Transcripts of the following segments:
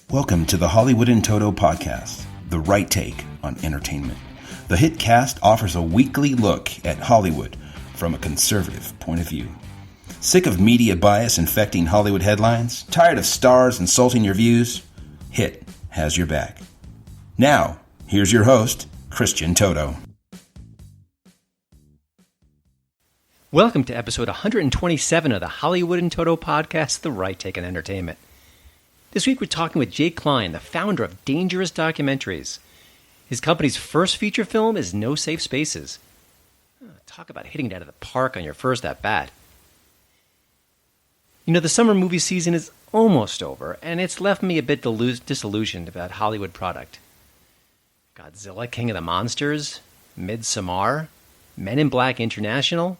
Welcome to the Hollywood in Toto podcast, the right take on entertainment. The Hitcast offers a weekly look at Hollywood from a conservative point of view. Sick of media bias infecting Hollywood headlines? Tired of stars insulting your views? HiT has your back. Now, here's your host, Christian Toto. Welcome to episode 127 of the Hollywood in Toto podcast, the right take on entertainment. This week we're talking with Jake Klein, the founder of Dangerous Documentaries. His company's first feature film is No Safe Spaces. Talk about hitting it out of the park on your first at-bat. You know, the summer movie season is almost over, and it's left me a bit disillusioned about Hollywood product. Godzilla, King of the Monsters, Midsommar, Men in Black International.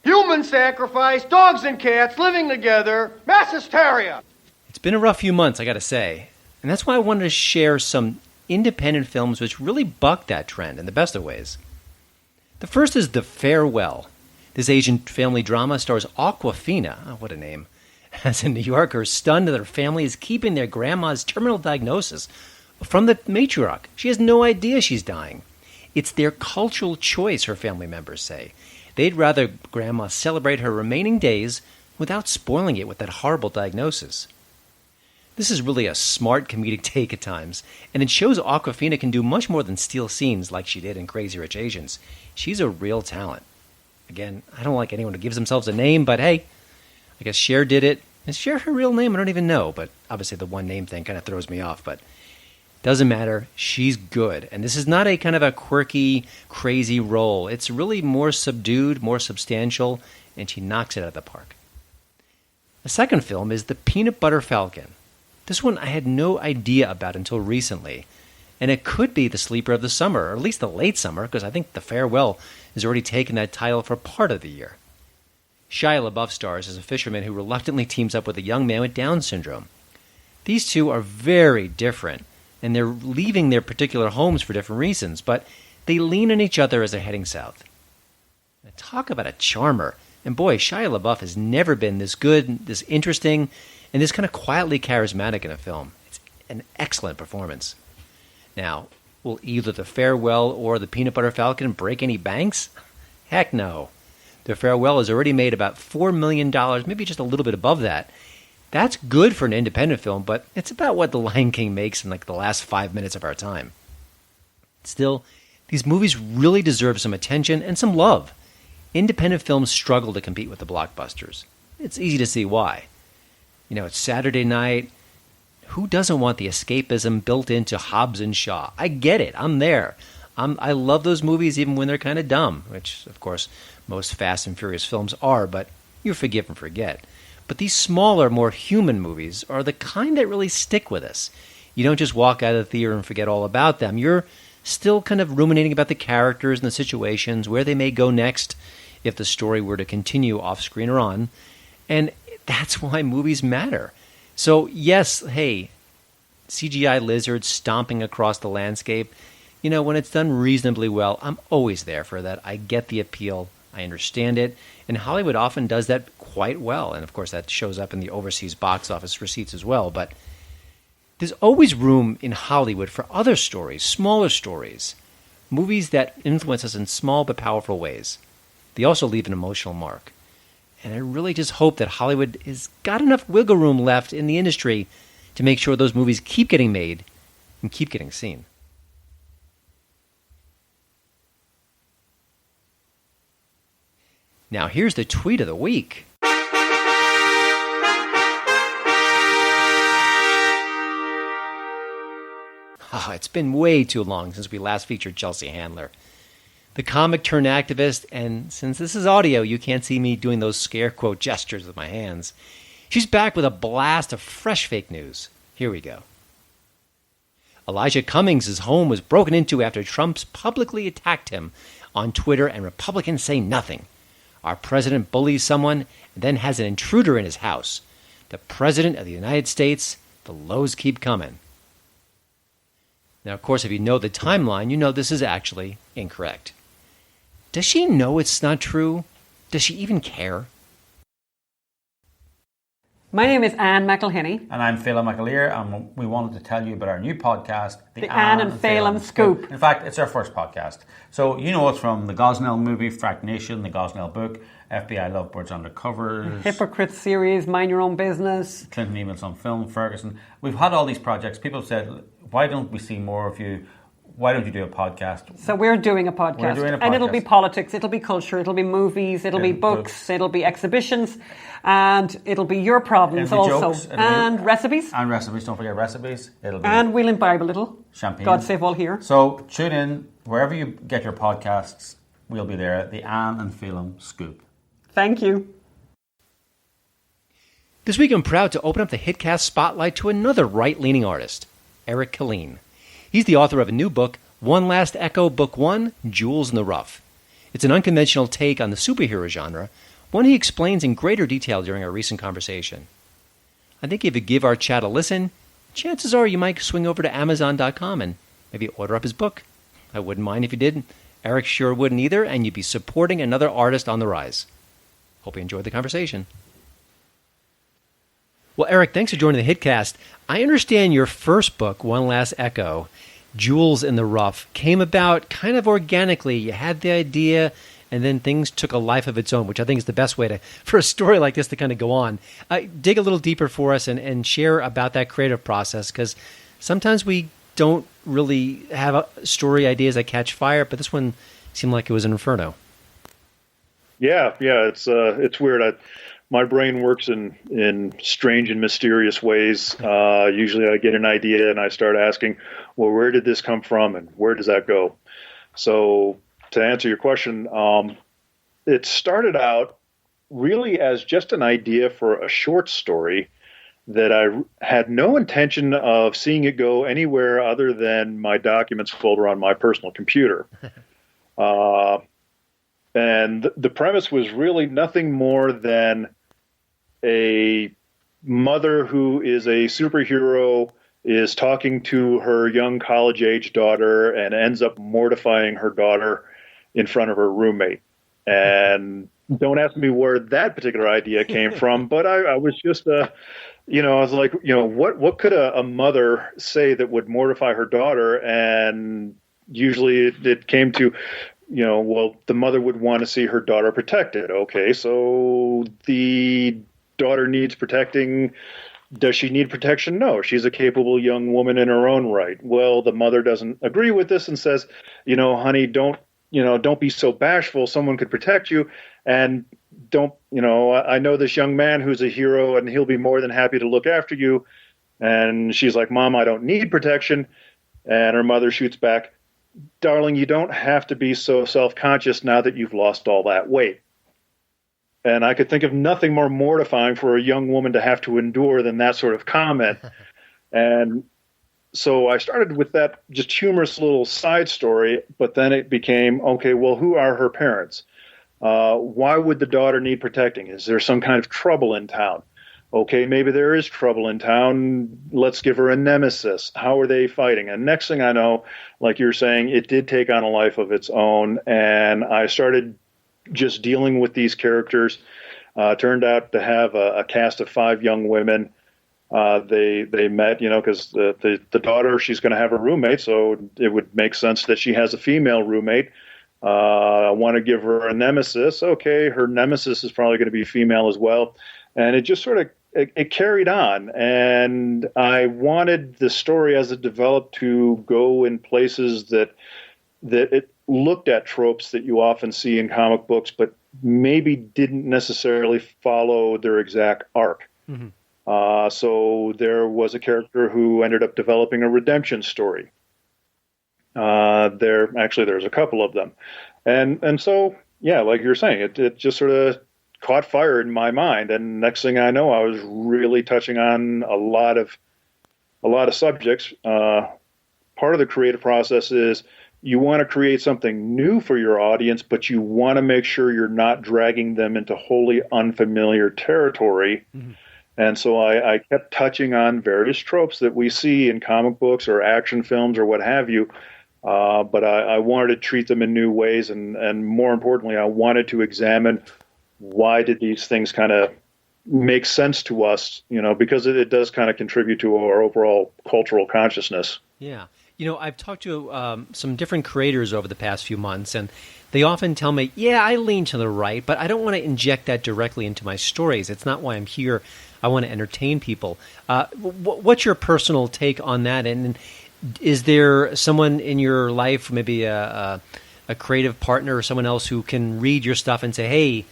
Human sacrifice, dogs and cats living together, mass hysteria. It's been a rough few months, I gotta say, and that's why I wanted to share some independent films which really buck that trend in the best of ways. The first is The Farewell. This Asian family drama stars Awkwafina, oh, what a name, as a New Yorker stunned that her family is keeping their grandma's terminal diagnosis from the matriarch. She has no idea she's dying. It's their cultural choice, her family members say. They'd rather Grandma celebrate her remaining days without spoiling it with that horrible diagnosis. This is really a smart comedic take at times, and it shows Awkwafina can do much more than steal scenes like she did in Crazy Rich Asians. She's a real talent. Again, I don't like anyone who gives themselves a name, but hey, I guess Cher did it. Is Cher her real name? I don't even know, but obviously the one name thing kind of throws me off, but doesn't matter. She's good. And this is not a kind of a quirky, crazy role. It's really more subdued, more substantial, and she knocks it out of the park. The second film is The Peanut Butter Falcon. This one I had no idea about until recently. And it could be the sleeper of the summer, or at least the late summer, because I think The Farewell has already taken that title for part of the year. Shia LaBeouf stars as a fisherman who reluctantly teams up with a young man with Down syndrome. These two are very different, and they're leaving their particular homes for different reasons, but they lean on each other as they're heading south. Now, talk about a charmer. And boy, Shia LaBeouf has never been this good, this interesting, and this kind of quietly charismatic in a film. It's an excellent performance. Now, will either The Farewell or The Peanut Butter Falcon break any banks? Heck no. The Farewell has already made about $4 million, maybe just a little bit above that. That's good for an independent film, but it's about what The Lion King makes in like the last 5 minutes of our time. Still, these movies really deserve some attention and some love. Independent films struggle to compete with the blockbusters. It's easy to see why. You know, it's Saturday night. Who doesn't want the escapism built into Hobbs and Shaw? I get it. I'm there. I love those movies even when they're kind of dumb, which, of course, most Fast and Furious films are, but you forgive and forget. But these smaller, more human movies are the kind that really stick with us. You don't just walk out of the theater and forget all about them. You're still kind of ruminating about the characters and the situations, where they may go next if the story were to continue off-screen or on. And that's why movies matter. So, yes, hey, CGI lizards stomping across the landscape, you know, when it's done reasonably well, I'm always there for that. I get the appeal. I understand it. And Hollywood often does that quite well. And, of course, that shows up in the overseas box office receipts as well. But there's always room in Hollywood for other stories, smaller stories, movies that influence us in small but powerful ways. They also leave an emotional mark. And I really just hope that Hollywood has got enough wiggle room left in the industry to make sure those movies keep getting made and keep getting seen. Now, here's the tweet of the week. Oh, it's been way too long since we last featured Chelsea Handler, the comic turned activist, and since this is audio, you can't see me doing those scare quote gestures with my hands. She's back with a blast of fresh fake news. Here we go. Elijah Cummings' home was broken into after Trump's publicly attacked him on Twitter, and Republicans say nothing. Our president bullies someone and then has an intruder in his house. The president of the United States, the lows keep coming. Now, of course, if you know the timeline, you know this is actually incorrect. Does she know it's not true? Does she even care? My name is Anne McElhinney. And I'm Phelan McAleer, and we wanted to tell you about our new podcast, The Anne and Phelan Scoop. In fact, it's our first podcast. So you know us from the Gosnell movie, Frack Nation, the Gosnell book, FBI Lovebirds Undercovers, Hypocrite series, Mind Your Own Business, Clinton Emails on Film, Ferguson. We've had all these projects. People have said, why don't we see more of you? Why don't you do a podcast? So we're doing a podcast. We're doing a podcast. And it'll be politics, it'll be culture, it'll be movies, it'll be books, it'll be exhibitions, and it'll be your problems also. Jokes, and recipes. And recipes, don't forget recipes. And we'll imbibe a little. Champagne. God save all here. So tune in wherever you get your podcasts. We'll be there. The Anne and Phelan Scoop. Thank you. This week I'm proud to open up the Hitcast Spotlight to another right-leaning artist, Jake Klein. He's the author of a new book, One Last Echo, Book 1, Jewels in the Rough. It's an unconventional take on the superhero genre, one he explains in greater detail during our recent conversation. I think if you give our chat a listen, chances are you might swing over to Amazon.com and maybe order up his book. I wouldn't mind if you did. Eric sure wouldn't either, and you'd be supporting another artist on the rise. Hope you enjoyed the conversation. Well, Eric, thanks for joining the Hitcast. I understand your first book, One Last Echo, Jewels in the Rough, came about kind of organically. You had the idea, and then things took a life of its own, which I think is the best way for a story like this to kind of go on. Dig a little deeper for us and share about that creative process, because sometimes we don't really have story ideas that catch fire, but this one seemed like it was an inferno. Yeah, it's weird. My brain works in strange and mysterious ways. Usually I get an idea and I start asking, well, where did this come from and where does that go? So to answer your question, it started out really as just an idea for a short story that I had no intention of seeing it go anywhere other than my documents folder on my personal computer. And the premise was really nothing more than a mother who is a superhero is talking to her young college-age daughter and ends up mortifying her daughter in front of her roommate. And don't ask me where that particular idea came from, but I was just, I was like, what could a mother say that would mortify her daughter? And usually it came to, well, the mother would want to see her daughter protected. Okay, so the daughter needs protecting. Does she need protection? No, she's a capable young woman in her own right. Well, the mother doesn't agree with this and says, honey, don't be so bashful. Someone could protect you. And I know this young man who's a hero and he'll be more than happy to look after you. And she's like, Mom, I don't need protection. And her mother shoots back, darling, you don't have to be so self-conscious now that you've lost all that weight. And I could think of nothing more mortifying for a young woman to have to endure than that sort of comment. And so I started with that just humorous little side story, but then it became, okay, well, who are her parents? Why would the daughter need protecting? Is there some kind of trouble in town? Okay, maybe there is trouble in town. Let's give her a nemesis. How are they fighting? And next thing I know, like you're saying, it did take on a life of its own. And I started just dealing with these characters. Turned out to have a cast of 5 young women. They met, because the daughter, she's going to have a roommate, so it would make sense that she has a female roommate. I want to give her a nemesis. Okay, her nemesis is probably going to be female as well. And it just sort of it carried on. And I wanted the story as it developed to go in places that it looked at tropes that you often see in comic books, but maybe didn't necessarily follow their exact arc. Mm-hmm. So there was a character who ended up developing a redemption story. There's a couple of them. And so, yeah, like you're saying, it just sort of caught fire in my mind. And next thing I know, I was really touching on a lot of subjects. Part of the creative process is you want to create something new for your audience, but you want to make sure you're not dragging them into wholly unfamiliar territory. Mm-hmm. And so I kept touching on various tropes that we see in comic books or action films or what have you. But I wanted to treat them in new ways. And more importantly, I wanted to examine why did these things kind of makes sense to us, because it does kind of contribute to our overall cultural consciousness. Yeah. I've talked to some different creators over the past few months, and they often tell me, yeah, I lean to the right, but I don't want to inject that directly into my stories. It's not why I'm here. I want to entertain people. What's your personal take on that? And is there someone in your life, maybe a creative partner or someone else who can read your stuff and say, hey,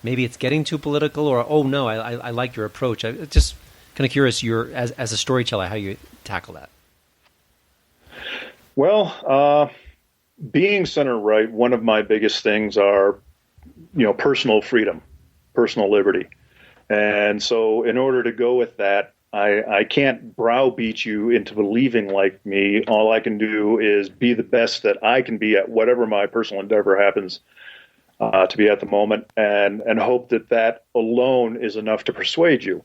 maybe it's getting too political, or, oh, no, I like your approach. I'm just kind of curious, as a storyteller, how you tackle that. Well, being center right, one of my biggest things are, personal freedom, personal liberty. And so in order to go with that, I can't browbeat you into believing like me. All I can do is be the best that I can be at whatever my personal endeavor happens to be at the moment, and hope that alone is enough to persuade you.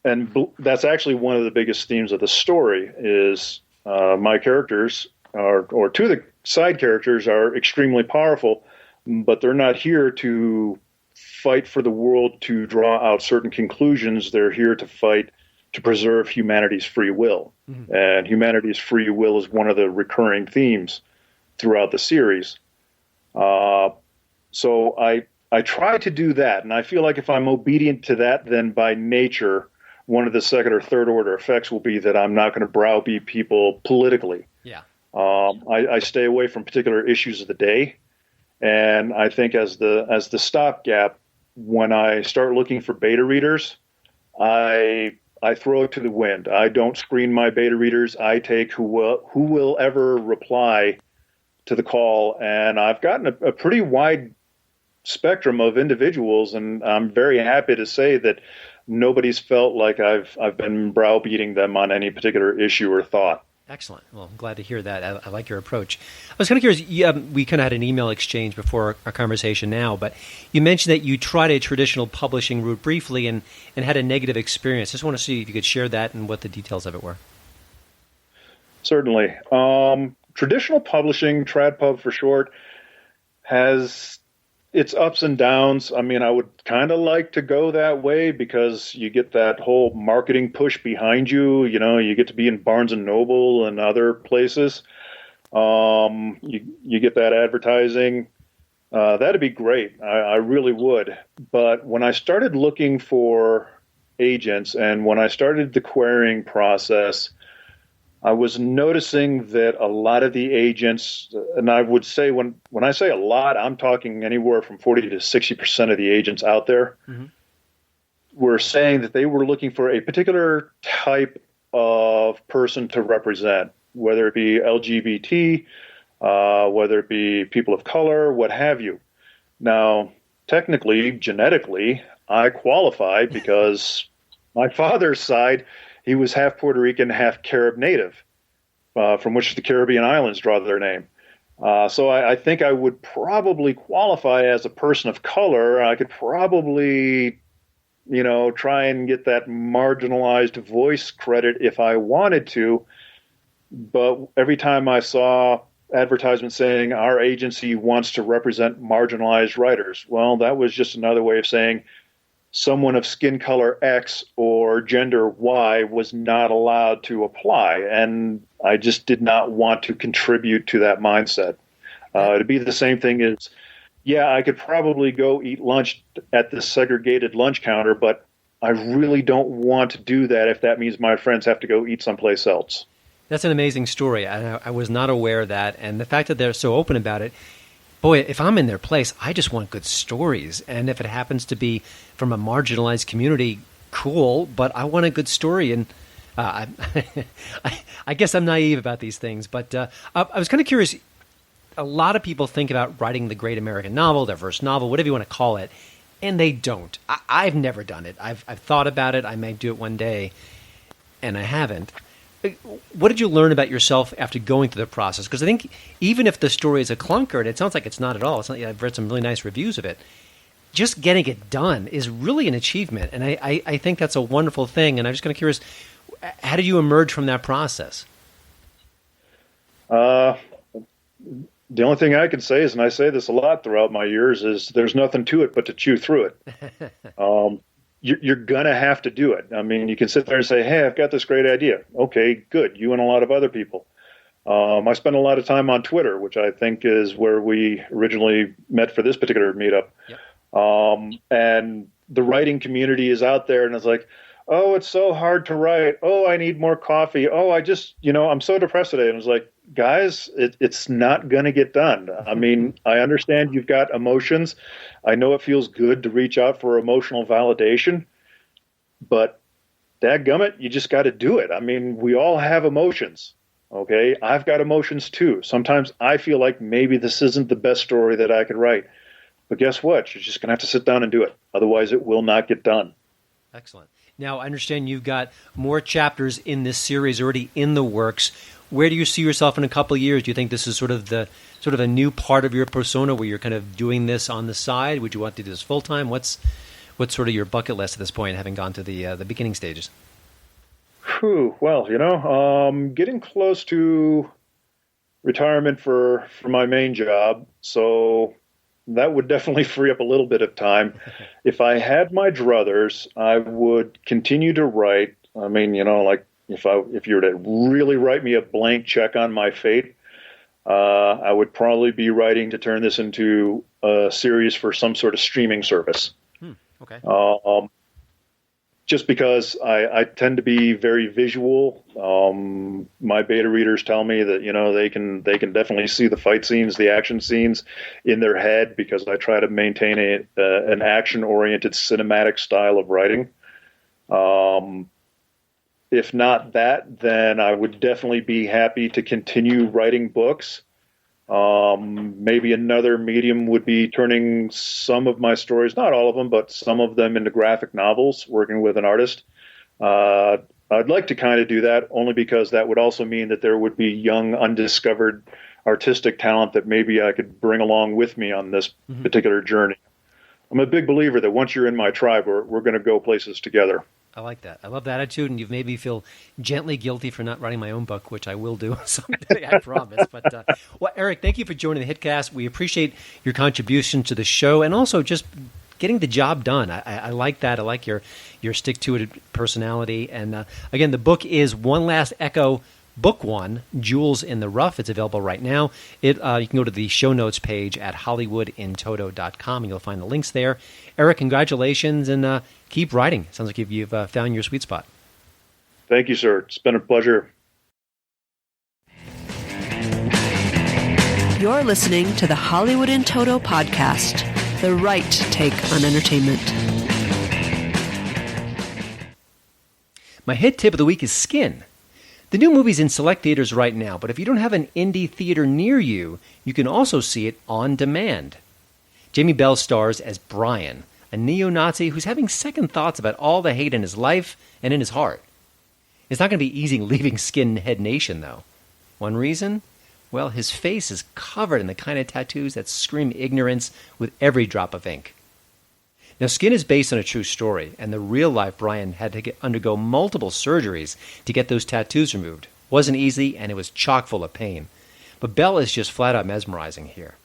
And that's actually one of the biggest themes of the story is my characters, or two of the side characters, are extremely powerful, but they're not here to fight for the world to draw out certain conclusions. They're here to fight to preserve humanity's free will. Mm-hmm. And humanity's free will is one of the recurring themes throughout the series. So I try to do that, and I feel like if I'm obedient to that, then by nature, one of the second or third order effects will be that I'm not going to browbeat people politically. Yeah. I stay away from particular issues of the day, and I think as the stopgap, when I start looking for beta readers, I throw it to the wind. I don't screen my beta readers. I take who will ever reply to the call, and I've gotten a pretty wide spectrum of individuals, and I'm very happy to say that nobody's felt like I've been browbeating them on any particular issue or thought. Excellent. Well, I'm glad to hear that. I like your approach. I was kind of curious. We kind of had an email exchange before our conversation now, but you mentioned that you tried a traditional publishing route briefly and had a negative experience. I just want to see if you could share that and what the details of it were. Certainly. Traditional publishing, TradPub for short, has its ups and downs. I mean, I would kind of like to go that way because you get that whole marketing push behind you. You get to be in Barnes and Noble and other places. You get that advertising. That'd be great. I really would. But when I started looking for agents and when I started the querying process, I was noticing that a lot of the agents, and I would say when I say a lot, I'm talking anywhere from 40 to 60% of the agents out there, mm-hmm. were saying that they were looking for a particular type of person to represent, whether it be LGBT, whether it be people of color, what have you. Now, technically, genetically, I qualify because my father's side, he was half Puerto Rican, half Carib native, from which the Caribbean islands draw their name. So I think I would probably qualify as a person of color. I could probably, try and get that marginalized voice credit if I wanted to. But every time I saw advertisements saying our agency wants to represent marginalized writers, well, that was just another way of saying someone of skin color X or gender Y was not allowed to apply. And I just did not want to contribute to that mindset. It'd be the same thing as, yeah, I could probably go eat lunch at the segregated lunch counter, but I really don't want to do that if that means my friends have to go eat someplace else. That's an amazing story. I was not aware of that. And the fact that they're so open about it, boy, if I'm in their place, I just want good stories. And if it happens to be from a marginalized community, cool, but I want a good story. And I guess I'm naive about these things. But I was kind of curious. A lot of people think about writing the great American novel, their first novel, whatever you want to call it, and they don't. I've never done it. I've thought about it. I may do it one day, and I haven't. What did you learn about yourself after going through the process? Because I think even if the story is a clunker, and it sounds like it's not at all, I've read some really nice reviews of it, just getting it done is really an achievement. And I think that's a wonderful thing. And I'm just kind of curious, how did you emerge from that process? the only thing I can say is, and I say this a lot throughout my years, is there's nothing to it but to chew through it. You're going to have to do it. I mean, you can sit there and say, hey, I've got this great idea. Okay, good. You and a lot of other people. I spend a lot of time on Twitter, which I think is where we originally met for this particular meetup. Yep. And the writing community is out there, and it's like, oh, it's so hard to write. Oh, I need more coffee. Oh, I just, I'm so depressed today. And it's like, guys, it's not going to get done. I mean, I understand you've got emotions. I know it feels good to reach out for emotional validation, but dadgummit, you just got to do it. I mean, we all have emotions. Okay, I've got emotions too. Sometimes I feel like maybe this isn't the best story that I could write. But guess what? You're just going to have to sit down and do it. Otherwise, it will not get done. Excellent. Now, I understand you've got more chapters in this series already in the works. Where do you see yourself in a couple of years? Do you think this is sort of a new part of your persona where you're kind of doing this on the side? Would you want to do this full time? What's sort of your bucket list at this point, having gone to the beginning stages? Well, getting close to retirement for my main job, so that would definitely free up a little bit of time. If I had my druthers, I would continue to write. I mean, like if you were to really write me a blank check on my fate, I would probably be writing to turn this into a series for some sort of streaming service. Okay. Just because I tend to be very visual. My beta readers tell me that, they can definitely see the fight scenes, the action scenes in their head, because I try to maintain an action-oriented cinematic style of writing. If not that, then I would definitely be happy to continue writing books. Maybe another medium would be turning some of my stories, not all of them, but some of them, into graphic novels, working with an artist. I'd like to kind of do that only because that would also mean that there would be young, undiscovered artistic talent that maybe I could bring along with me on this particular journey. I'm a big believer that once you're in my tribe, we're going to go places together. I like that. I love the attitude, and you've made me feel gently guilty for not writing my own book, which I will do someday, I promise. But, well, Eric, thank you for joining the Hitcast. We appreciate your contribution to the show and also just getting the job done. I like that. I like your stick-to-it personality. And, again, the book is One Last Echo, Book 1, Jewels in the Rough. It's available right now. You can go to the show notes page at hollywoodintoto.com, and you'll find the links there. Eric, congratulations, and keep writing. Sounds like you've found your sweet spot. Thank you, sir. It's been a pleasure. You're listening to the Hollywood in Toto podcast, the right take on entertainment. My hit tip of the week is Skin. The new movie's in select theaters right now, but if you don't have an indie theater near you, you can also see it on demand. Jamie Bell stars as Brian, a neo-Nazi who's having second thoughts about all the hate in his life and in his heart. It's not going to be easy leaving Skinhead Nation, though. One reason? Well, his face is covered in the kind of tattoos that scream ignorance with every drop of ink. Now, Skin is based on a true story, and the real-life Brian had to undergo multiple surgeries to get those tattoos removed. It wasn't easy, and it was chock full of pain. But Belle is just flat-out mesmerizing here.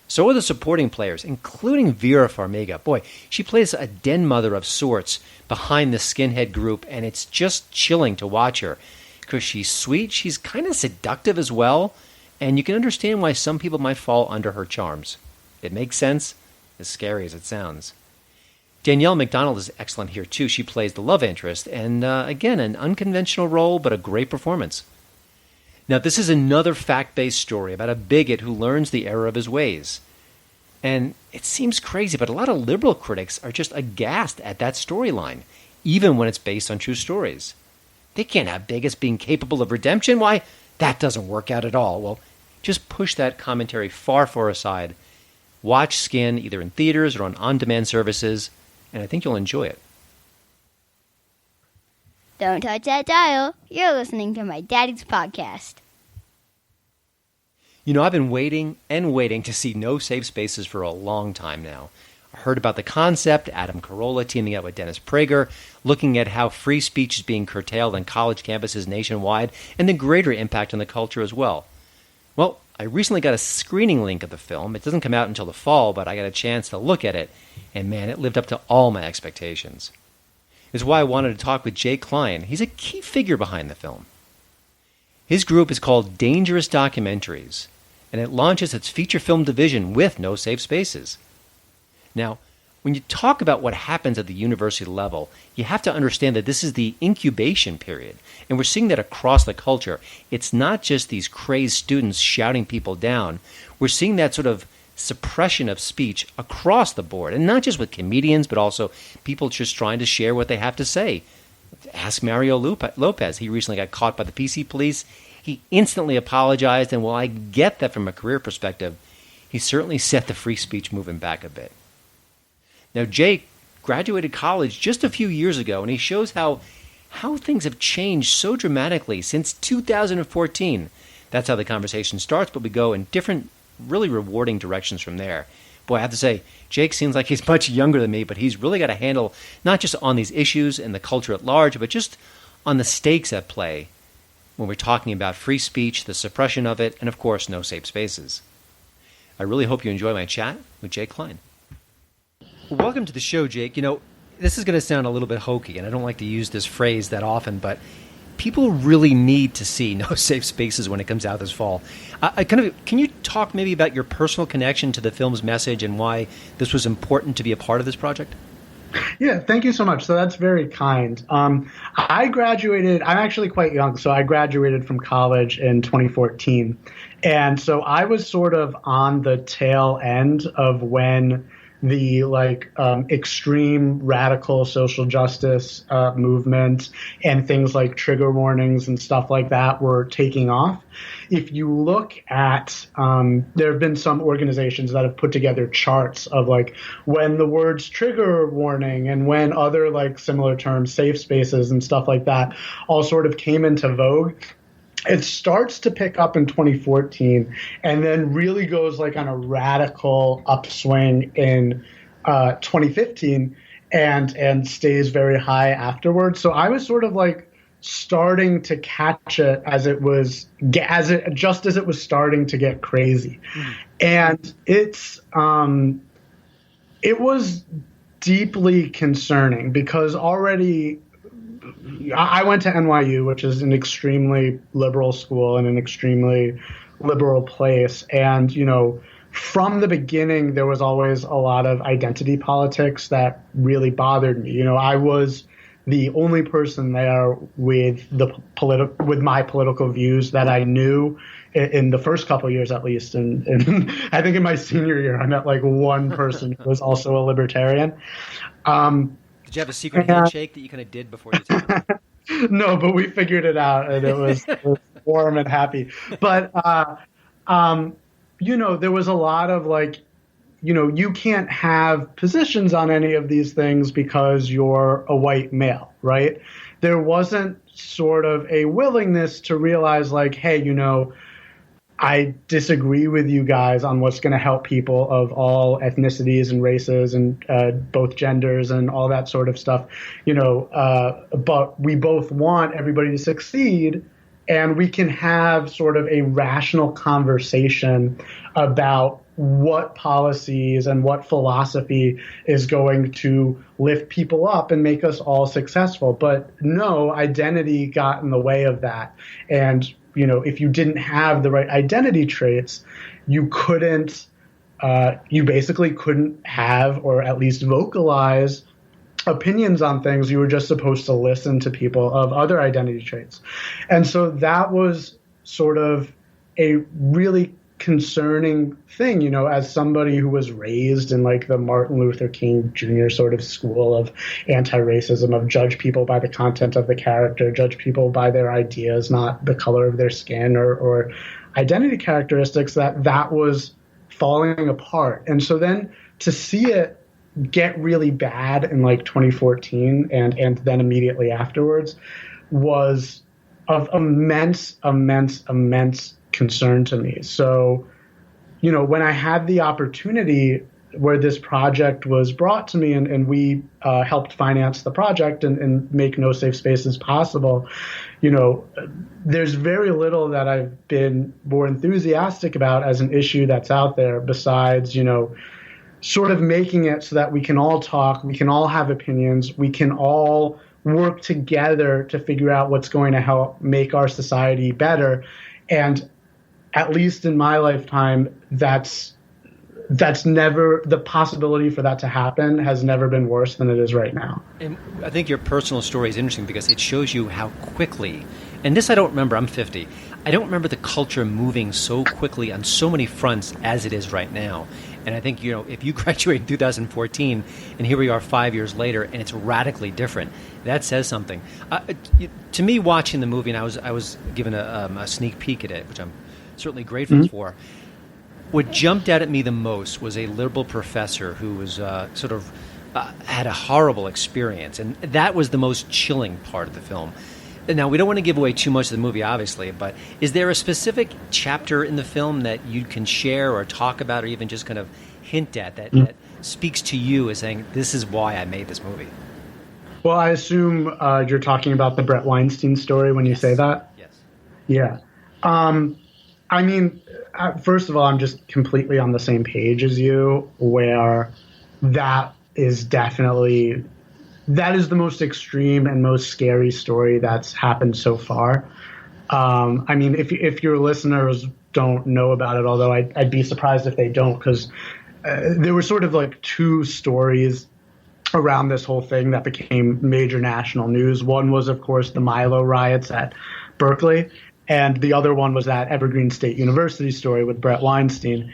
So are the supporting players, including Vera Farmiga. Boy, she plays a den mother of sorts behind the skinhead group, and it's just chilling to watch her. Because she's sweet, she's kind of seductive as well, and you can understand why some people might fall under her charms. It makes sense, as scary as it sounds. Danielle McDonald is excellent here, too. She plays the love interest, and again, an unconventional role, but a great performance. Now, this is another fact-based story about a bigot who learns the error of his ways. And it seems crazy, but a lot of liberal critics are just aghast at that storyline, even when it's based on true stories. They can't have bigots being capable of redemption. Why, that doesn't work out at all. Well, just push that commentary far, far aside. Watch Skin either in theaters or on on-demand services, and I think you'll enjoy it. Don't touch that dial. You're listening to my daddy's podcast. You know, I've been waiting and waiting to see No Safe Spaces for a long time now. I heard about the concept, Adam Carolla teaming up with Dennis Prager, looking at how free speech is being curtailed on college campuses nationwide, and the greater impact on the culture as well. Well, I recently got a screening link of the film. It doesn't come out until the fall, but I got a chance to look at it, and man, it lived up to all my expectations. It's why I wanted to talk with Jake Klein. He's a key figure behind the film. His group is called Dangerous Documentaries, and it launches its feature film division with No Safe Spaces. Now, when you talk about what happens at the university level, you have to understand that this is the incubation period, and we're seeing that across the culture. It's not just these crazed students shouting people down. We're seeing that sort of suppression of speech across the board, and not just with comedians, but also people just trying to share what they have to say. Ask Mario Lopez. He recently got caught by the PC police. He instantly apologized, and while I get that from a career perspective, he certainly set the free speech movement back a bit. Now, Jake graduated college just a few years ago, and he shows how things have changed so dramatically since 2014. That's how the conversation starts, but we go in different, really rewarding directions from there. Boy, I have to say, Jake seems like he's much younger than me, but he's really got a handle not just on these issues and the culture at large, but just on the stakes at play when we're talking about free speech, the suppression of it, and of course, no safe spaces. I really hope you enjoy my chat with Jake Klein. Welcome to the show, Jake. You know, this is going to sound a little bit hokey, and I don't like to use this phrase that often, but people really need to see No Safe Spaces when it comes out this fall. Can you talk maybe about your personal connection to the film's message and why this was important to be a part of this project? Yeah, thank you so much. So that's very kind. I graduated, I'm actually quite young, so I graduated from college in 2014. And so I was sort of on the tail end of when the extreme radical social justice movement and things like trigger warnings and stuff like that were taking off. If you look at, there have been some organizations that have put together charts of like when the words trigger warning and when other like similar terms, safe spaces and stuff like that all sort of came into vogue. It starts to pick up in 2014 and then really goes like on a radical upswing in 2015 and stays very high afterwards. So I was sort of like starting to catch it as it was starting to get crazy. And it was deeply concerning because already I went to NYU, which is an extremely liberal school and an extremely liberal place. And, you know, from the beginning, there was always a lot of identity politics that really bothered me. You know, I was the only person there with with my political views that I knew in the first couple of years, at least. And I think in my senior year, I met like one person who was also a libertarian. Did you have a secret handshake that you kind of did before you took it? No, but we figured it out, and it was warm and happy. But, you know, there was a lot of like, you know, you can't have positions on any of these things because you're a white male, right? There wasn't sort of a willingness to realize like, hey, you know, I disagree with you guys on what's going to help people of all ethnicities and races and both genders and all that sort of stuff, you know, but we both want everybody to succeed, and we can have sort of a rational conversation about what policies and what philosophy is going to lift people up and make us all successful. But no, identity got in the way of that. And you know, if you didn't have the right identity traits, you basically couldn't have or at least vocalize opinions on things. You were just supposed to listen to people of other identity traits. And so that was sort of a really concerning thing, you know, as somebody who was raised in like the Martin Luther King Jr. sort of school of anti-racism, of judge people by the content of the character, judge people by their ideas, not the color of their skin or identity characteristics, that was falling apart. And so then to see it get really bad in like 2014 and then immediately afterwards was of immense concern to me. So, you know, when I had the opportunity where this project was brought to me, and we helped finance the project and make No Safe Spaces possible, there's very little that I've been more enthusiastic about as an issue that's out there besides, sort of making it so that we can all talk, we can all have opinions, we can all work together to figure out what's going to help make our society better. And at least in my lifetime, that's never, the possibility for that to happen has never been worse than it is right now. And I think your personal story is interesting because it shows you how quickly, and this I don't remember, I'm 50, I don't remember the culture moving so quickly on so many fronts as it is right now. And I think, if you graduate in 2014 and here we are 5 years later and it's radically different, that says something. To me, watching the movie, and I was given a sneak peek at it, which I'm certainly grateful for, what jumped out at me the most was a liberal professor who was had a horrible experience. And that was the most chilling part of the film. Now, we don't want to give away too much of the movie, obviously, but is there a specific chapter in the film that you can share or talk about or even just kind of hint at that speaks to you as saying, this is why I made this movie? Well, I assume you're talking about the Brent Weinstein story when you say that? Yes. Yeah. I mean, first of all, I'm just completely on the same page as you, where that is definitely... that is the most extreme and most scary story that's happened so far. I mean, if your listeners don't know about it, although I'd be surprised if they don't, because there were sort of like two stories around this whole thing that became major national news. One was, of course, the Milo riots at Berkeley, and the other one was that Evergreen State University story with Brent Weinstein.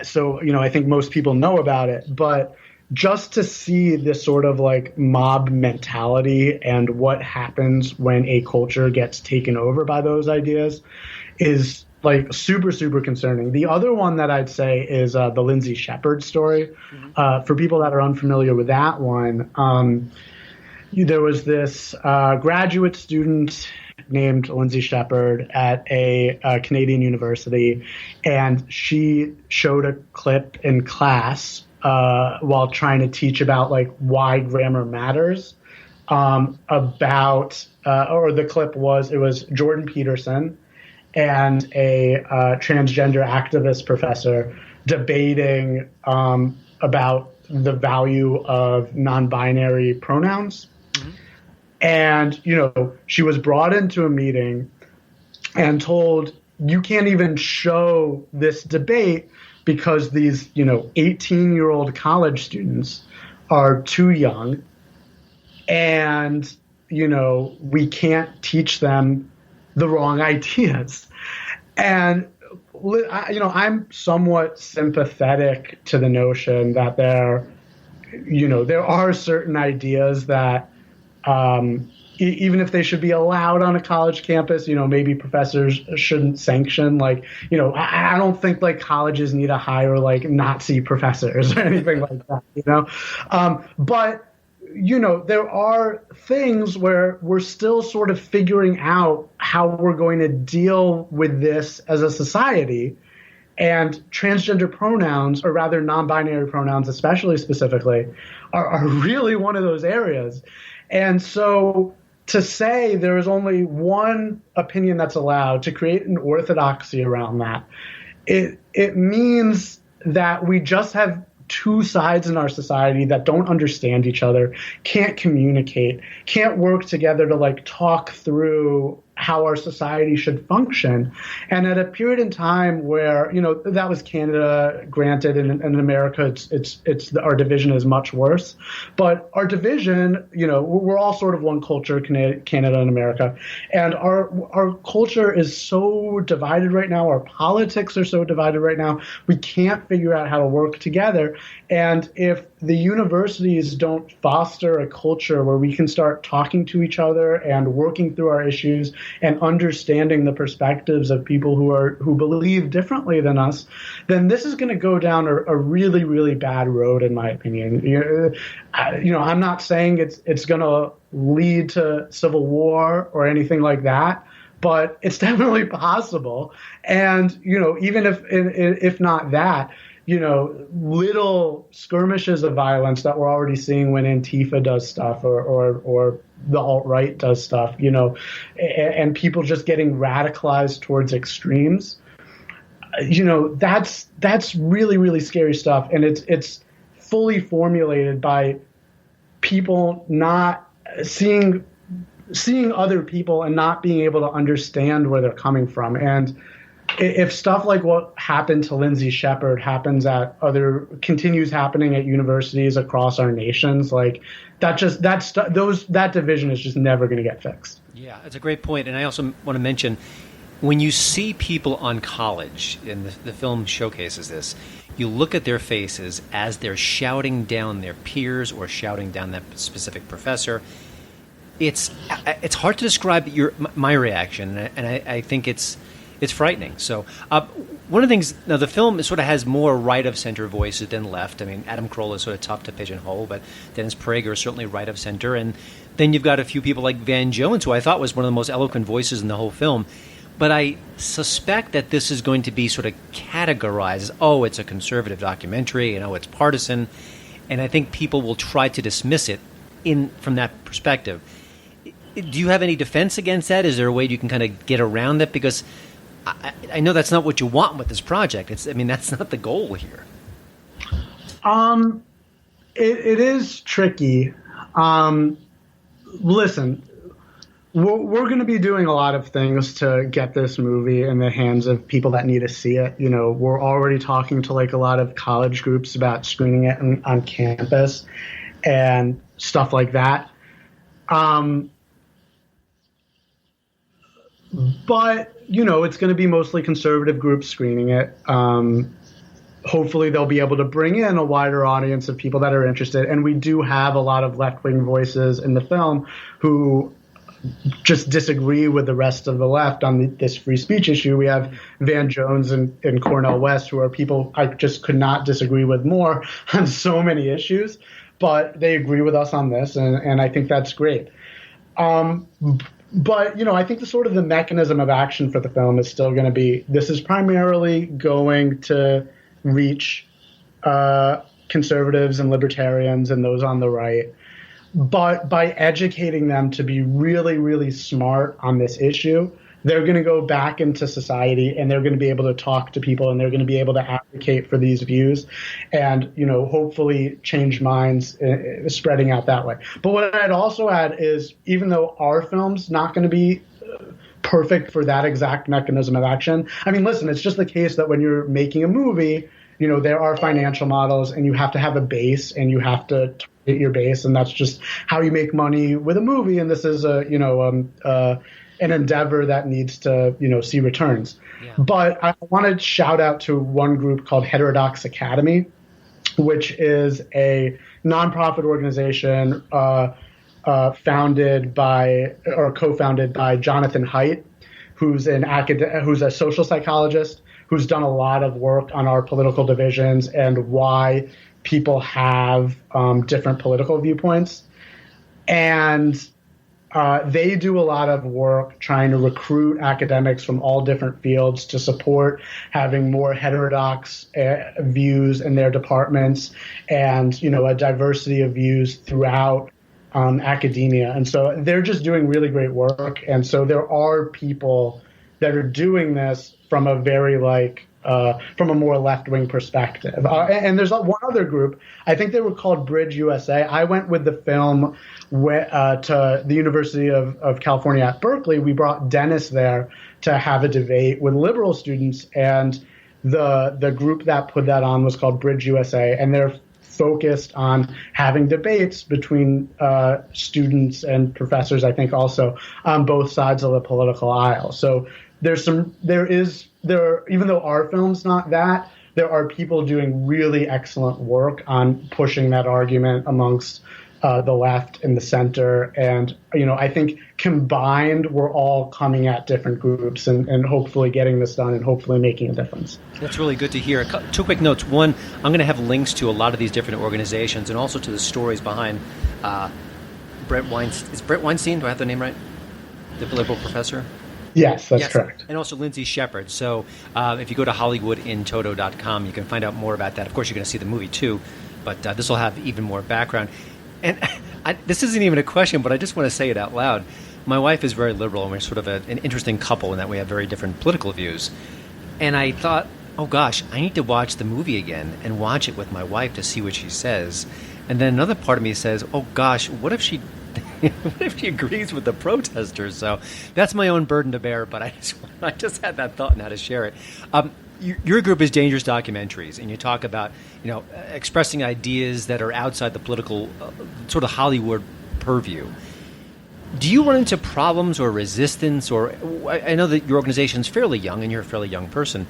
So, I think most people know about it, but just to see this sort of like mob mentality and what happens when a culture gets taken over by those ideas is like super, super concerning. The other one that I'd say is the Lindsay Shepherd story. For people that are unfamiliar with that one, there was this graduate student named Lindsay Shepherd at a Canadian university, and she showed a clip in class while trying to teach about like why grammar matters, or the clip was, it was Jordan Peterson and a transgender activist professor debating about the value of non-binary pronouns. And, she was brought into a meeting and told, you can't even show this debate because these, 18-year-old college students are too young and, we can't teach them the wrong ideas. And, I'm somewhat sympathetic to the notion that there are certain ideas that even if they should be allowed on a college campus, maybe professors shouldn't sanction. Like, I don't think like colleges need to hire like Nazi professors or anything like that, but, there are things where we're still sort of figuring out how we're going to deal with this as a society. And transgender pronouns, or rather non-binary pronouns, especially specifically, are really one of those areas. And so to say there is only one opinion that's allowed, to create an orthodoxy around that, it means that we just have two sides in our society that don't understand each other, can't communicate, can't work together to like talk through how our society should function. And at a period in time where, that was Canada, granted, and in America, it's our division is much worse. But our division, we're all sort of one culture, Canada and America. And our culture is so divided right now. Our politics are so divided right now. We can't figure out how to work together. And if the universities don't foster a culture where we can start talking to each other and working through our issues and understanding the perspectives of people who believe differently than us, then this is going to go down a really, really bad road, in my opinion. I'm not saying it's going to lead to civil war or anything like that, but it's definitely possible. And even if not that, little skirmishes of violence that we're already seeing when Antifa does stuff or the alt-right does stuff, and people just getting radicalized towards extremes. That's really, really scary stuff. And it's fully formulated by people not seeing other people and not being able to understand where they're coming from. And if stuff like what happened to Lindsay Shepherd continues happening at universities across our nations, like that division is just never going to get fixed. Yeah, that's a great point. And I also want to mention, when you see people on college, and the film showcases this, you look at their faces as they're shouting down their peers or shouting down that specific professor. It's hard to describe my reaction, and I think it's frightening. So one of the things, now the film sort of has more right of center voices than left. I mean, Adam Carolla is sort of tough to pigeonhole, but Dennis Prager is certainly right of center. And then you've got a few people like Van Jones, who I thought was one of the most eloquent voices in the whole film. But I suspect that this is going to be sort of categorized as, it's a conservative documentary, it's partisan. And I think people will try to dismiss it from that perspective. Do you have any defense against that? Is there a way you can kind of get around that? Because I know that's not what you want with this project. That's not the goal here. It is tricky. Listen, we're going to be doing a lot of things to get this movie in the hands of people that need to see it. We're already talking to a lot of college groups about screening it on campus and stuff like that. But, it's going to be mostly conservative groups screening it. Hopefully they'll be able to bring in a wider audience of people that are interested. And we do have a lot of left-wing voices in the film who just disagree with the rest of the left on this free speech issue. We have Van Jones and Cornel West, who are people I just could not disagree with more on so many issues. But they agree with us on this, and I think that's great. But, I think the mechanism of action for the film is still going to be, this is primarily going to reach conservatives and libertarians and those on the right. But by educating them to be really, really smart on this issue, they're going to go back into society and they're going to be able to talk to people and they're going to be able to advocate for these views and, hopefully change minds spreading out that way. But what I'd also add is, even though our film's not going to be perfect for that exact mechanism of action, listen, it's just the case that when you're making a movie, there are financial models and you have to have a base and you have to target your base, and that's just how you make money with a movie. And this is an endeavor that needs to, see returns. Yeah. But I want to shout out to one group called Heterodox Academy, which is a nonprofit organization co-founded by Jonathan Haidt, who's a social psychologist who's done a lot of work on our political divisions and why people have different political viewpoints. And they do a lot of work trying to recruit academics from all different fields to support having more heterodox views in their departments and, a diversity of views throughout academia. And so they're just doing really great work. And so there are people that are doing this from a very from a more left-wing perspective. And there's one other group. I think they were called Bridge USA. I went with the film to the University of California at Berkeley. We brought Dennis there to have a debate with liberal students, and the group that put that on was called Bridge USA, and they're focused on having debates between students and professors, I think also on both sides of the political aisle. So even though our film's not that, there are people doing really excellent work on pushing that argument amongst the left and the center. And, I think combined, we're all coming at different groups and hopefully getting this done and hopefully making a difference. That's really good to hear. Two quick notes. One, I'm going to have links to a lot of these different organizations and also to the stories behind Brent Weinstein. Is Brent Weinstein? Do I have the name right? The liberal professor? Yes, that's correct. And also Lindsay Shepard. So if you go to HollywoodInToto.com, you can find out more about that. Of course, you're going to see the movie too, but this will have even more background. And this isn't even a question, but I just want to say it out loud. My wife is very liberal, and we're sort of an interesting couple in that we have very different political views. And I thought, oh gosh, I need to watch the movie again and watch it with my wife to see what she says. And then another part of me says, oh gosh, what if she what if she agrees with the protesters? So that's my own burden to bear, but I just had that thought and how to share it. Your group is Dangerous Documentaries, and you talk about expressing ideas that are outside the political sort of Hollywood purview. Do you run into problems or resistance? Or I know that your organization is fairly young, and you're a fairly young person.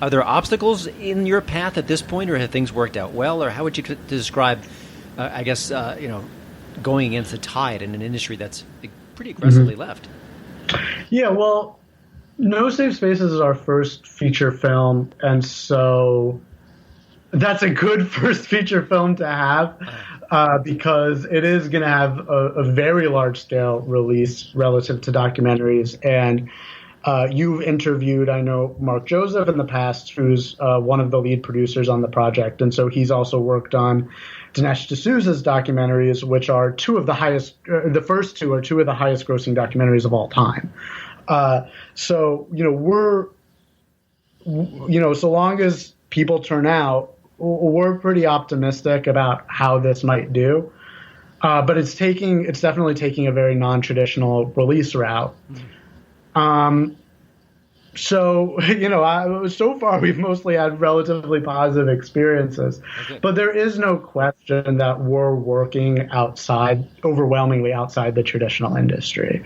Are there obstacles in your path at this point, or have things worked out well? Or how would you describe, going against the tide in an industry that's pretty aggressively left? Yeah, well, No Safe Spaces is our first feature film, and so that's a good first feature film to have because it is going to have a very large-scale release relative to documentaries. And you've interviewed, I know, Mark Joseph in the past, who's one of the lead producers on the project. And so he's also worked on Dinesh D'Souza's documentaries, which are the first two are two of the highest grossing documentaries of all time. So long as people turn out, we're pretty optimistic about how this might do. But it's definitely taking a very non-traditional release route. So far we've mostly had relatively positive experiences, but there is no question that we're working overwhelmingly outside the traditional industry.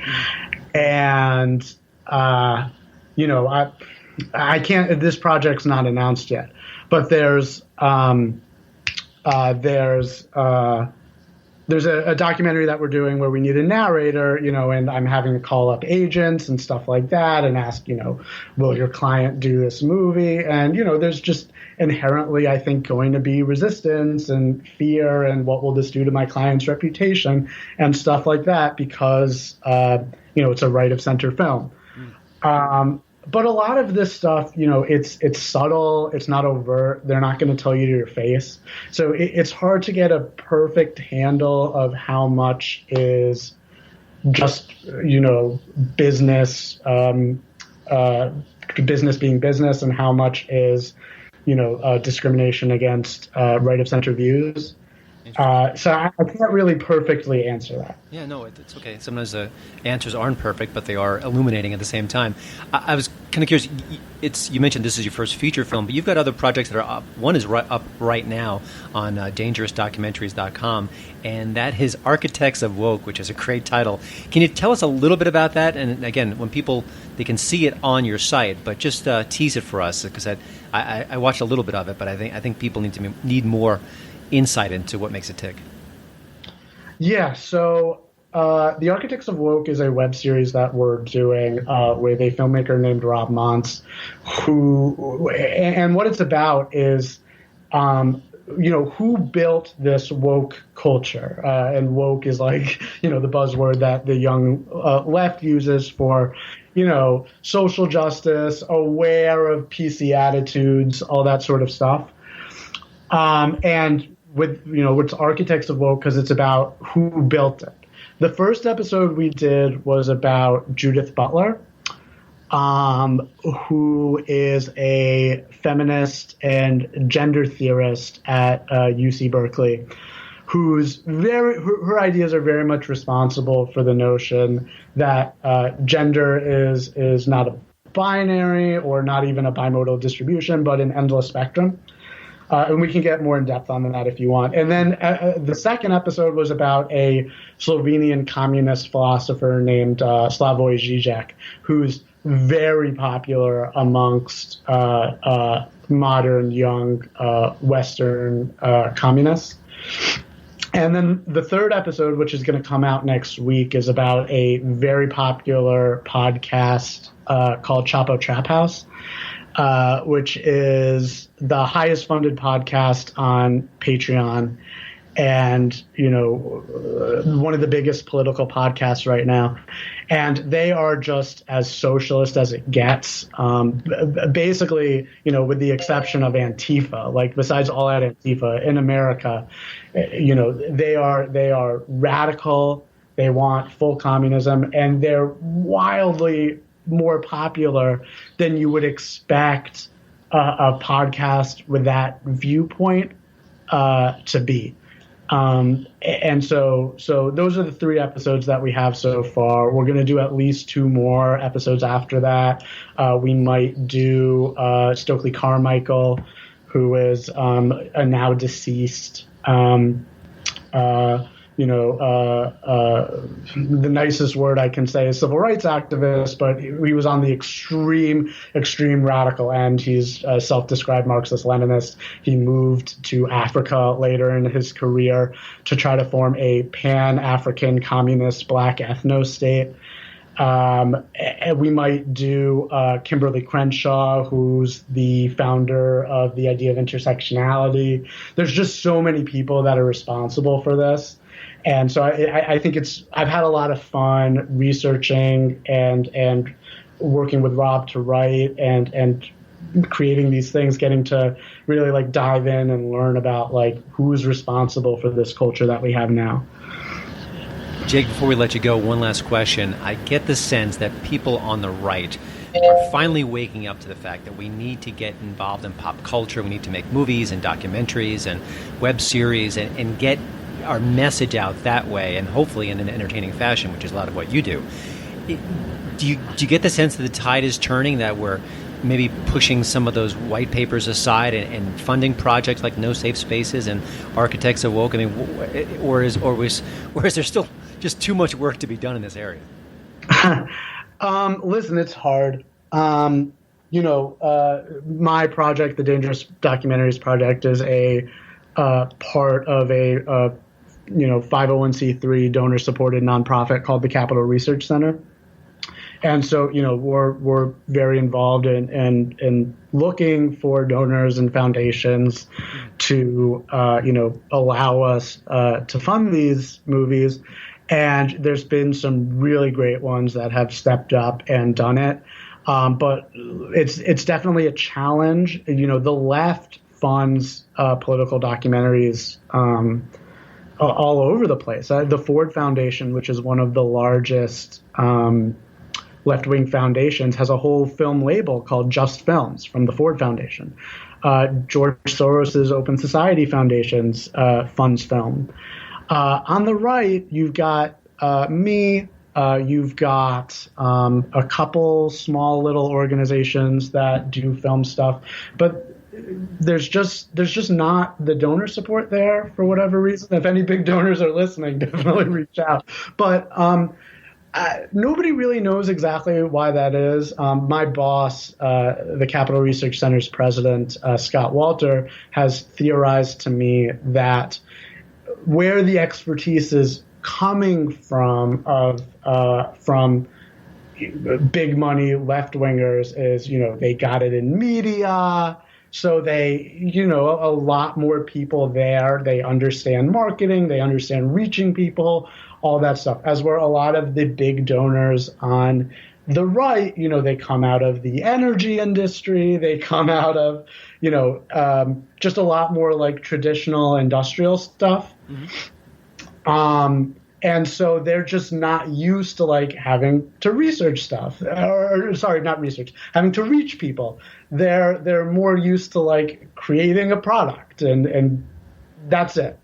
And, I can't, this project's not announced yet, but there's a documentary that we're doing where we need a narrator, and I'm having to call up agents and stuff like that and ask, will your client do this movie? And, there's just inherently, I think, going to be resistance and fear and what will this do to my client's reputation and stuff like that because, it's a right of center film. But a lot of this stuff, it's subtle. It's not overt. They're not going to tell you to your face. So it's hard to get a perfect handle of how much is just, business, business being business, and how much is, discrimination against right of center views. So I can't really perfectly answer that. Yeah, no, it's okay. Sometimes the answers aren't perfect, but they are illuminating at the same time. I was kind of curious. You mentioned this is your first feature film, but you've got other projects that are up. One is up right now on DangerousDocumentaries.com, and that is Architects of Woke, which is a great title. Can you tell us a little bit about that? And again, when people, they can see it on your site, but just tease it for us, because I watched a little bit of it, but I think people need more insight into what makes it tick. Yeah, so The Architects of Woke is a web series that we're doing with a filmmaker named Rob Montz, and what it's about is, who built this woke culture? And woke is like, the buzzword that the young left uses for, social justice, aware of PC attitudes, all that sort of stuff. And with, it's Architects of Woke because it's about who built it. The first episode we did was about Judith Butler, who is a feminist and gender theorist at UC Berkeley, her ideas are very much responsible for the notion that gender is not a binary or not even a bimodal distribution, but an endless spectrum. And we can get more in depth on that if you want. And then the second episode was about a Slovenian communist philosopher named Slavoj Žižek, who's very popular amongst modern young Western communists. And then the third episode, which is going to come out next week, is about a very popular podcast called Chapo Trap House. Which is the highest funded podcast on Patreon. and one of the biggest political podcasts right now, and they are just as socialist as it gets. Basically, with the exception of Antifa, like besides all out Antifa in America, they are radical. They want full communism, and they're wildly more popular than you would expect a podcast with that viewpoint to be. And so those are the 3 episodes that we have so far. We're going to do at least 2 more episodes after that. We might do Stokely Carmichael, who is a now deceased, the nicest word I can say is civil rights activist, but he was on the extreme radical end. He's a self-described Marxist-Leninist. He moved to Africa later in his career to try to form a pan-African communist black ethno-state. And we might do Kimberly Crenshaw, who's the founder of the idea of intersectionality. There's just so many people that are responsible for this. And so I think I've had a lot of fun researching and working with Rob to write and creating these things, getting to really like dive in and learn about like who's responsible for this culture that we have now. Jake, before we let you go, one last question. I get the sense that people on the right are finally waking up to the fact that we need to get involved in pop culture. We need to make movies and documentaries and web series and get our message out that way, and hopefully in an entertaining fashion, which is a lot of what you do. Do you get the sense that the tide is turning, that we're maybe pushing some of those white papers aside and funding projects like No Safe Spaces and Architects of Woke? I mean, or is there still just too much work to be done in this area? Listen, it's hard. My project, the Dangerous Documentaries project, is a part of a 501c3 donor-supported nonprofit called the Capital Research Center. And so, we're very involved in looking for donors and foundations to, allow us to fund these movies. And there's been some really great ones that have stepped up and done it. But it's definitely a challenge. The left funds political documentaries all over the place. The Ford Foundation, which is one of the largest left-wing foundations, has a whole film label called Just Films from the Ford Foundation. George Soros's Open Society Foundations funds film. On the right, you've got me. You've got a couple small little organizations that do film stuff, but there's just not the donor support there for whatever reason. If any big donors are listening, definitely reach out. But nobody really knows exactly why that is. My boss, the Capital Research Center's president, Scott Walter, has theorized to me that where the expertise is coming from big money left-wingers is, they got it in media. So they, a lot more people there. They understand marketing. They understand reaching people, all that stuff. As where a lot of the big donors on the right, they come out of the energy industry. They come out of, just a lot more like traditional industrial stuff. Mm-hmm. And so they're just not used to like having to research stuff, having to reach people. They're more used to like creating a product and that's it,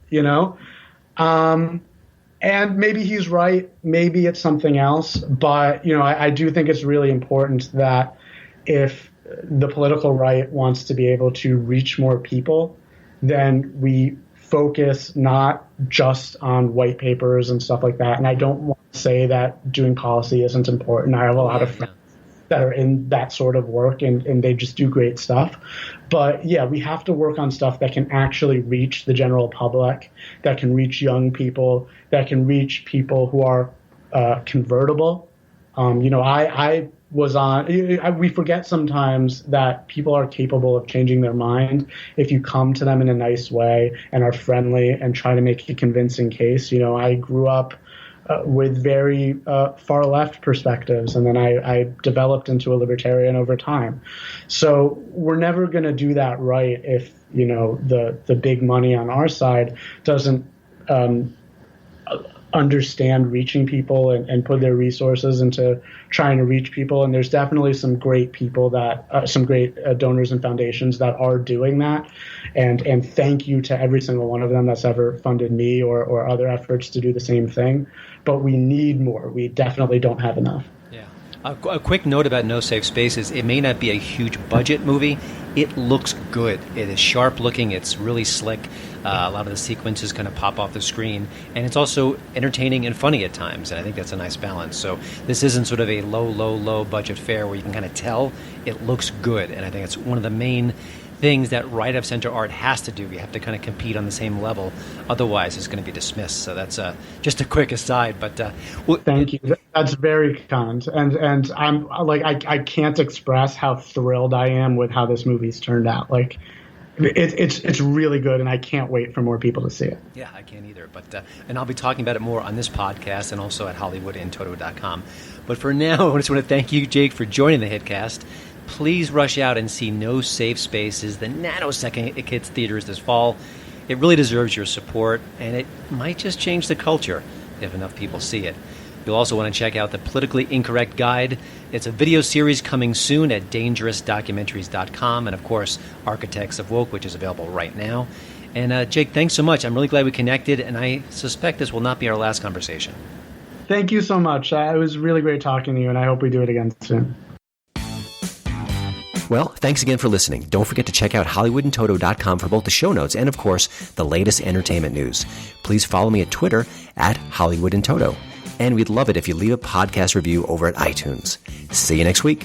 And maybe he's right. Maybe it's something else. But, I do think it's really important that if the political right wants to be able to reach more people, then we focus not just on white papers and stuff like that. And I don't want to say that doing policy isn't important. I have a lot of friends that are in that sort of work and they just do great stuff. But yeah, we have to work on stuff that can actually reach the general public, that can reach young people, that can reach people who are convertible. I was on. We forget sometimes that people are capable of changing their mind if you come to them in a nice way and are friendly and try to make a convincing case. I grew up with very far left perspectives, and then I developed into a libertarian over time. So we're never going to do that right if the big money on our side doesn't understand reaching people and put their resources into trying to reach people. And there's definitely some great people some great donors and foundations that are doing that. And thank you to every single one of them that's ever funded me or other efforts to do the same thing. But we need more. We definitely don't have enough. Yeah. A quick note about No Safe Spaces. It may not be a huge budget movie. It looks good. It is sharp looking. It's really slick. A lot of the sequences kind of pop off the screen. And it's also entertaining and funny at times. And I think that's a nice balance. So this isn't sort of a low budget fare where you can kind of tell it looks good. And I think it's one of the main things that right-of-center art has to do. You have to kind of compete on the same level. Otherwise, it's going to be dismissed. So that's just a quick aside. But thank you. That's very kind. And I'm like, I can't express how thrilled I am with how this movie's turned out. Like, it's really good, and I can't wait for more people to see it. Yeah, I can't either. But and I'll be talking about it more on this podcast and also at HollywoodInToto.com. But for now, I just want to thank you, Jake, for joining the Hitcast. Please rush out and see No Safe Spaces the nanosecond it hits theaters this fall. It really deserves your support, and it might just change the culture if enough people see it. You'll also want to check out the Politically Incorrect Guide. It's a video series coming soon at DangerousDocumentaries.com, and of course, Architects of Woke, which is available right now. And Jake, thanks so much. I'm really glad we connected, and I suspect this will not be our last conversation. Thank you so much. It was really great talking to you, and I hope we do it again soon. Well, thanks again for listening. Don't forget to check out HollywoodInToto.com for both the show notes and, of course, the latest entertainment news. Please follow me at Twitter at HollywoodInToto. And we'd love it if you leave a podcast review over at iTunes. See you next week.